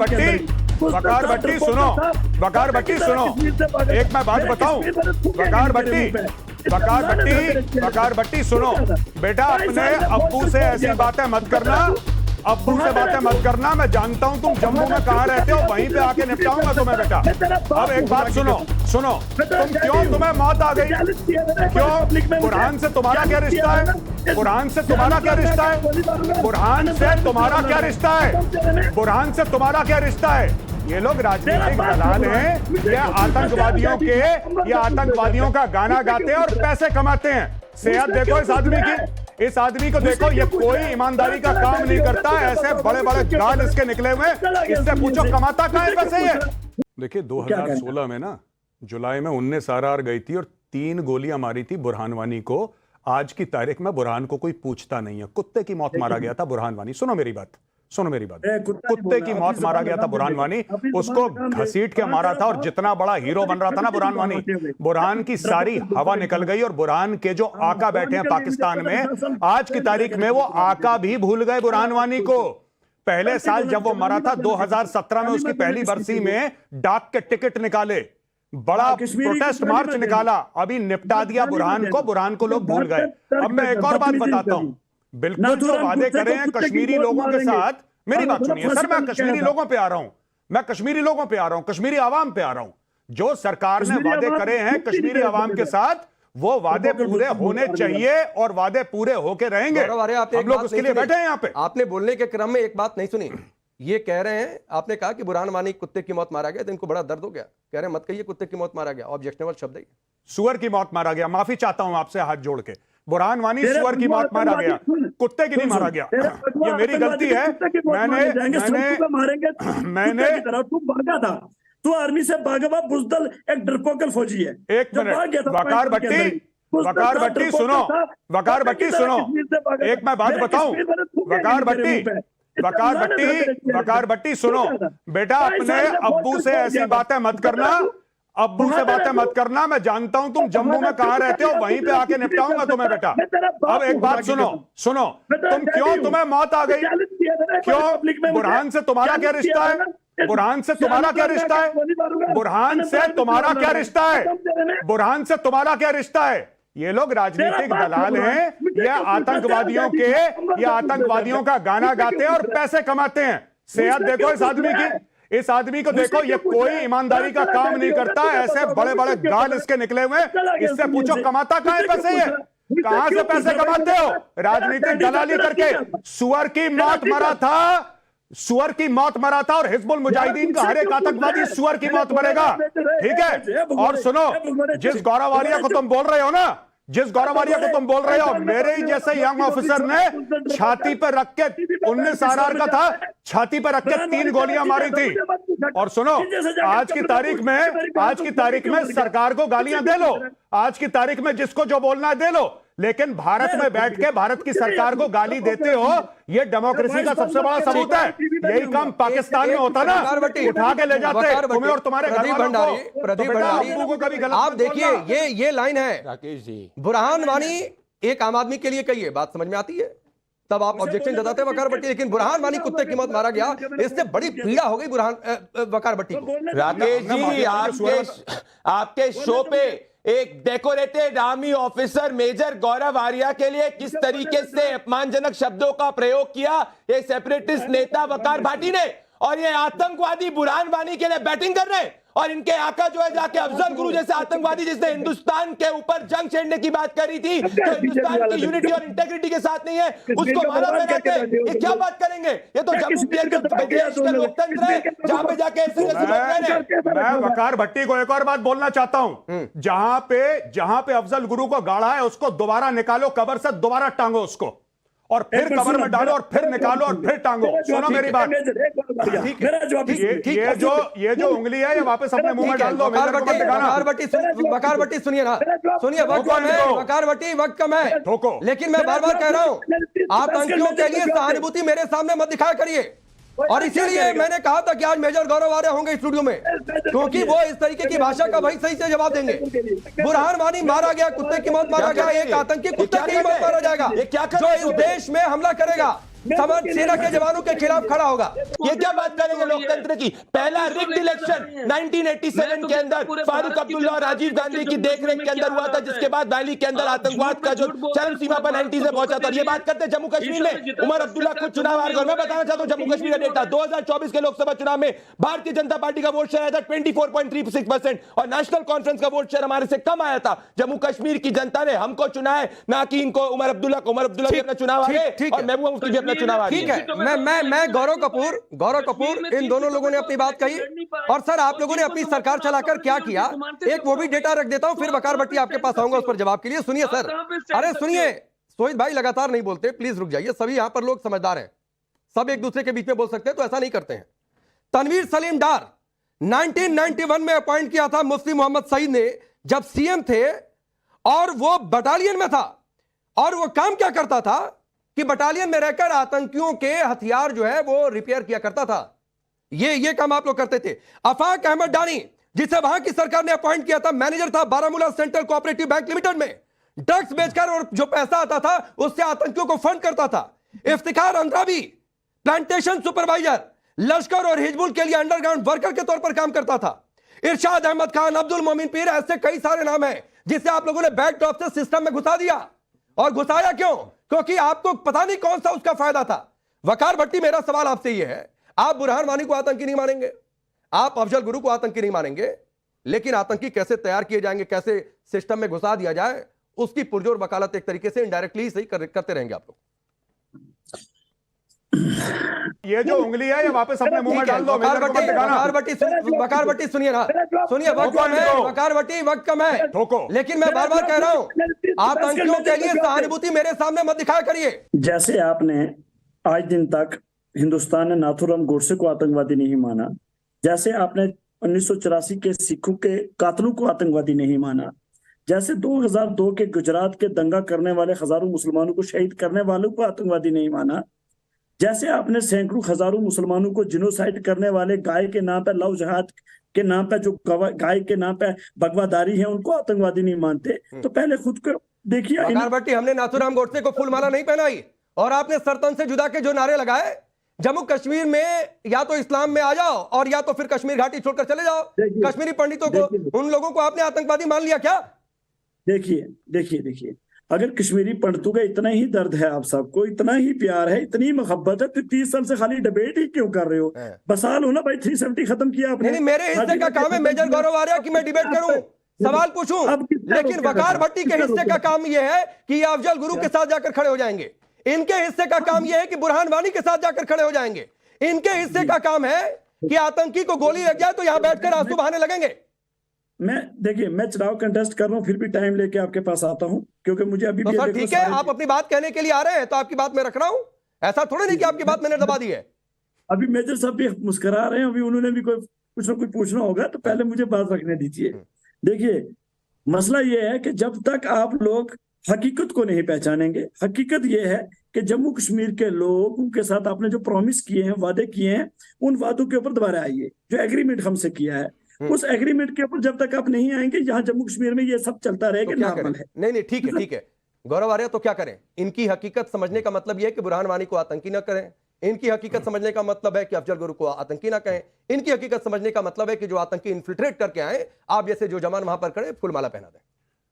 वकार भट्टी सुनो, वकार भट्टी सुनो, एक मैं बात बताऊं, वकार भट्टी सुनो बेटा, अपने अब्बू से ऐसी बातें मत करना, अब्बू से बातें मत करना। मैं जानता हूं तुम जम्मू में कहां रहते हो, वहीं पे आके निपटाऊंगा तुम्हें बेटा। अब एक बात सुनो, तुम्हें मौत आ गई क्यों? बुरहान से तुम्हारा क्या रिश्ता है? बुरहान से तुम्हारा क्या रिश्ता है? बुरहान से तुम्हारा क्या रिश्ता है? बुरहान से तुम्हारा क्या रिश्ता है? ये लोग राजनीतिक दलाल हैं, ये आतंकवादियों का गाना गाते हैं और पैसे कमाते हैं। सेहत देखो इस आदमी की, इस आदमी को देखो, ये कोई ईमानदारी का काम नहीं करता। ऐसे बड़े बड़े गाल इसके निकले हुए, इससे पूछो कमाता कहां है पैसे ये? देखिए 2016 में ना जुलाई में 19 RR गई थी और 3 गोलियां मारी थी बुरहान वानी को। आज की तारीख में बुरहान को कोई पूछता नहीं है। कुत्ते की मौत मारा गया था बुरहान वानी। सुनो मेरी बात, कुत्ते की मौत मारा गया था बुरहान वानी, उसको घसीट के मारा था। और जितना बड़ा हीरो बन रहा था ना बुरहान वानी, बुरहान की सारी हवा निकल गई। और बुरहान के जो आका बैठे हैं पाकिस्तान में, आज की तारीख में वो आका भी भूल गए बुरहान वानी को। पहले साल जब वो मरा था 2017 में, उसकी पहली बरसी में डाक के टिकट निकाले, बड़ा प्रोटेस्ट मार्च निकाला, अभी निपटा दिया बुरहान को। बुरहान को लोग भूल गए। अब मैं एक और बात बताता हूं, बिल्कुल जो वादे करे हैं कश्मीरी लोगों के साथ, मेरी बात सुनिए सर, मैं कश्मीरी लोगों पे आ रहा हूं, कश्मीरी आवाम पे आ रहा हूं। जो सरकार ने वादे करे हैं कश्मीरी आवाम के साथ, वो वादे पूरे होने चाहिए और वादे पूरे होके रहेंगे। हम लोग उसके लिए बैठे हैं यहाँ पे। आपने बोलने के क्रम में एक बात नहीं सुनी। ये कह रहे हैं, आपने कहा कि बुरहान वानी कुत्ते की मौत मारा गया, तो इनको बड़ा दर्द हो गया। कह रहे हैं मत कहिए कुत्ते की मौत मारा गया, ऑब्जेक्शनेबल शब्द है। सुअर की मौत मारा गया, माफी चाहता हूं आपसे हाथ जोड़ के। बुरहान वानी सुअर की मौत मारा गया, कुत्ते की नहीं मारा गया। ये मेरी गलती है। मैंने भागा था, तू आर्मी से भागा हुआ बुजदल एक डरपोकल फौजी है। एक मिनट वकार भट्टी सुनो, एक मैं बात बताऊं, वकार भट्टी सुनो बेटा, अपने अब्बू से ऐसी बातें मत करना, मैं जानता हूं तुम जम्मू में कहां रहते हो, वहीं पे आके निपटाऊंगा तुम्हें बेटा। अब एक बात सुनो, तुम्हें मौत आ गई क्यों? बुरहान से तुम्हारा क्या रिश्ता है? बुरहान से तुम्हारा क्या रिश्ता है? ये लोग राजनीतिक दलाल हैं, ये आतंकवादियों का गाना गाते हैं और पैसे कमाते हैं। सेहत देखो इस आदमी की, इस आदमी को देखो, ये कोई ईमानदारी का काम नहीं करता। ऐसे बड़े बड़े गाल इसके निकले हुए, इससे पूछो कमाता कहां है पैसे ये? कहां से पैसे कमाते हो? राजनीतिक दलाली करके। सुअर की मौत मरा था और हिजबुल मुजाहिदीन का हर एक आतंकवादी सुअर की मौत मरेगा, ठीक है? और सुनो, जिस गौरव आर्या को तुम बोल रहे हो, मेरे ही जैसे यंग ऑफिसर ने छाती पर रख के 19 RR का था, छाती पर रख के 3 गोलियां मारी थी। और सुनो, आज की तारीख में सरकार को गालियां दे लो, आज की तारीख में जिसको जो बोलना है दे लो, लेकिन भारत में बैठ के भारत की सरकार को गाली देते हो, ये डेमोक्रेसी का सबसे बड़ा सबूत है। यही काम पाकिस्तान में होता ना, उठा के ले जाते तुम्हें और तुम्हारे प्रदीप भंडारी को कभी गलत। आप देखिए, ये लाइन है राकेश जी, बुरहान वानी एक आम आदमी के लिए कहिए, बात समझ में आती है, तब आप ऑब्जेक्शन जताते हैं वकार भट्टी। लेकिन बुरहान वानी कुत्ते की मौत मारा गया, इससे बड़ी पीड़ा हो गई वकार भट्टी को। राकेश जी, आपके शो पे एक डेकोरेटेड आर्मी ऑफिसर मेजर गौरव आर्या के लिए किस तरीके से अपमानजनक शब्दों का प्रयोग किया ये सेपरेटिस्ट नेता वकार भाटी ने, और ये आतंकवादी बुरहान वानी के लिए बैटिंग कर रहे हैं। और इनके आका जो है जाके अफजल गुरु जैसे आतंकवादी जिसने हिंदुस्तान के ऊपर जंग छेड़ने की बात करी थी, जो हिंदुस्तान की यूनिटी और इंटेग्रिटी के साथ नहीं है, उसको मारा बनाते हैं। ये क्या बात करेंगे? ये तो जम्मू देश का लोकतंत्र है, जहां पे जाके ऐसे मैं वकार भट्टी को एक और बात बोलना चाहता हूं, जहां पे अफजल गुरु को गाड़ा है, उसको दोबारा निकालो कब्र से, दोबारा टांगो उसको, और फिर कब्र में डालो और फिर निकालो और फिर टांगो। सुनो मेरी बात, ये जो उंगली है ये वापस अपने मुंह में डाल दो। वकार भट्टी सुनिए ना, सुनिए, वकार भट्टी वक्त कम है, लेकिन मैं बार बार कह रहा हूं, आतंकियों के लिए सहानुभूति मेरे सामने मत दिखाया करिए। और इसीलिए मैंने कहा था कि आज मेजर गौरव आर्या होंगे स्टूडियो में, क्योंकि वो इस तरीके की भाषा का भाई सही से जवाब देंगे। बुरहान वानी मारा गया, कुत्ते की मौत मारा गया, एक आतंकी कुत्ते की मौत मारा जाएगा जो इस देश में हमला करेगा। सेना के जवानों के खिलाफ खड़ा होगा। ये क्या बात करेंगे लोकतंत्र की? पहला रिग्ड इलेक्शन 1987 के अंदर फारूक अब्दुल्ला और राजीव गांधी की देखरेख के अंदर हुआ था, जिसके बाद वैली के अंदर आतंकवाद का जो चरम सीमा पर 90 से पहुंचा था। ये बात करते हैं जम्मू कश्मीर में उमर अब्दुल्ला खुद चुनाव हार गए। मैं बताना चाहता हूं जम्मू कश्मीर का डेटा 2024 के लोकसभा चुनाव में भारतीय जनता पार्टी का वोट शेयर आया था 24.36% और नेशनल कॉन्फ्रेंस का वोट शेयर हमारे से कम आया था। जम्मू कश्मीर की जनता ने हमको चुना है, ना कि इनको उमर अब्दुल्ला को। उमर अब्दुल्ला भी अपना चुनाव आ गए और महबूबा मुफ्ती भी अपना चुनाव आ गए। ठीक है, मैं गौरव कपूर इन दोनों लोगों ने अपनी बात कही और सर आप लोगों ने अपनी सरकार चलाकर क्या किया, एक वो भी डेटा रख देता हूं, फिर वकार भट्टी आपके पास आऊंगा उस पर जवाब के लिए। सुनिए सर, अरे सुनिए, सोहित भाई लगातार नहीं बोलते, प्लीज रुक जाइए। सभी यहां पर लोग समझदार हैं, सब एक दूसरे के बीच में बोल सकते हैं, तो ऐसा नहीं करते हैं। तनवीर सलीम डार 1991 में अपॉइंट किया था मुफ्ती मोहम्मद सईद ने जब सीएम थे, और वो बटालियन में था और वो काम क्या करता था कि बटालियन में रहकर आतंकियों के हथियार जो है वो रिपेयर किया करता था। ये काम आप लोग करते थे। अफाक अहमद डानी जिसे वहां की सरकार ने अपॉइंट किया था, मैनेजर था Baramulla central cooperative bank limited में, ड्रग्स बेचकर और जो पैसा आता था उससे आतंकियों को फंड करता था। इफ्तिखार अंद्राबी प्लांटेशन सुपरवाइजर, लश्कर और हिजबुल के लिए अंडरग्राउंड वर्कर के तौर पर काम करता था। इरशाद अहमद खान, अब्दुल मोमिन पीर, ऐसे कई सारे नाम हैं जिसे आप लोगों ने बैकड्रॉप से सिस्टम में घुसा दिया। और घुसाया क्यों? क्योंकि आपको पता नहीं कौन सा उसका फायदा था। वकार भट्टी, मेरा सवाल आपसे यह है, आप बुरहान वानी को आतंकी नहीं मानेंगे, आप अफजल गुरु को आतंकी नहीं मानेंगे, लेकिन आतंकी कैसे तैयार किए जाएंगे, कैसे सिस्टम में घुसा दिया जाए, उसकी पुरजोर वकालत एक तरीके से इनडायरेक्टली सही करते रहेंगे आप लोग। ये जो उंगली है ये वापस अपने मुंह में डाल दो। वकार भट्टी सुनिए ना, सुनिए, वक्त कम है वकार भट्टी, वक्त कम है, लेकिन मैं बार बार कह रहा हूं आतंकियों के लिए सहानुभूति मेरे सामने मत दिखाया करिए। जैसे आपने आज दिन तक हिंदुस्तान ने नाथूराम गोडसे को आतंकवादी नहीं माना, जैसे आपने 1984 के सिखों के कातलों को आतंकवादी नहीं माना, जैसे 2002 के गुजरात के दंगा करने वाले हजारों मुसलमानों को शहीद करने वालों को आतंकवादी नहीं माना, जैसे आपने सैकड़ों हजारों मुसलमानों को जिनोसाइड करने वाले गाय के नाम पे, लव जहाद के नाम पे, जो गाय के नाम पे बगवादारी है, उनको आतंकवादी नहीं मानते, तो पहले खुद को देखिए। वकार भट्टी, हमने नाथूराम गोडसे को फूलमाला नहीं पहनाई और आपने सरतन से जुदा के जो नारे लगाए, जम्मू कश्मीर में या तो इस्लाम में आ जाओ और या तो फिर कश्मीर घाटी छोड़कर चले जाओ। कश्मीरी पंडितों को, उन लोगों को आपने आतंकवादी मान लिया क्या? देखिए, अगर कश्मीरी पंडितों का इतना ही दर्द है, आप सबको इतना ही प्यार है, इतनी मोहब्बत है, तो 30 साल से खाली डिबेट ही क्यों कर रहे हो? बसा लो ना भाई, 370 खत्म किया आपने। नहीं, मेरे हिस्से का काम है मेजर गौरव आर्या कि मैं डिबेट करूं, सवाल पूछूं, लेकिन वकार भट्टी के हिस्से का काम यह है कि ये अफजल गुरु के साथ जाकर खड़े हो जाएंगे। इनके हिस्से का काम यह है कि बुरहान वानी के साथ जाकर खड़े हो जाएंगे। इनके हिस्से का काम है कि आतंकी को गोली लग जाए तो यहां बैठकर आंसू बहाने लगेंगे। मैं चुनाव कंटेस्ट कर रहा हूं, फिर भी टाइम लेके आपके पास आता हूं, क्योंकि मुझे अभी तो सर ठीक है, आप अपनी बात कहने के लिए आ रहे हैं तो आपकी बात मैं रख रहा हूं, ऐसा थोड़ा नहीं कि आपकी बात मैंने दबा दी है। अभी मेजर साहब भी मुस्कुरा रहे हैं, अभी उन्होंने भी कुछ ना कुछ पूछना होगा, तो पहले मुझे बात रखने दीजिए। देखिए, मसला यह है कि जब तक आप लोग हकीकत को नहीं पहचानेंगे, हकीकत यह है कि जम्मू कश्मीर के लोगों के साथ आपने जो प्रॉमिस किए हैं, वादे किए हैं, उन वादों के ऊपर दोबारा आइए। जो एग्रीमेंट हमसे किया है, उस एग्रीमेंट के ऊपर जब तक आप नहीं आएंगे, यहाँ जम्मू कश्मीर में ये सब चलता रहेगा, तो नॉर्मल है। नहीं, ठीक है गौरव आर्या, तो क्या करें? इनकी हकीकत समझने का मतलब यह है कि बुरहान वानी को आतंकी ना करें, इनकी हकीकत समझने का मतलब है कि अफजल गुरु को आतंकी ना कहें, इनकी हकीकत समझने का मतलब है कि जो आतंकी इन्फिल्ट्रेट करके आए, आप जैसे जो जवान वहां पर खड़े फूलमाला पहना दें।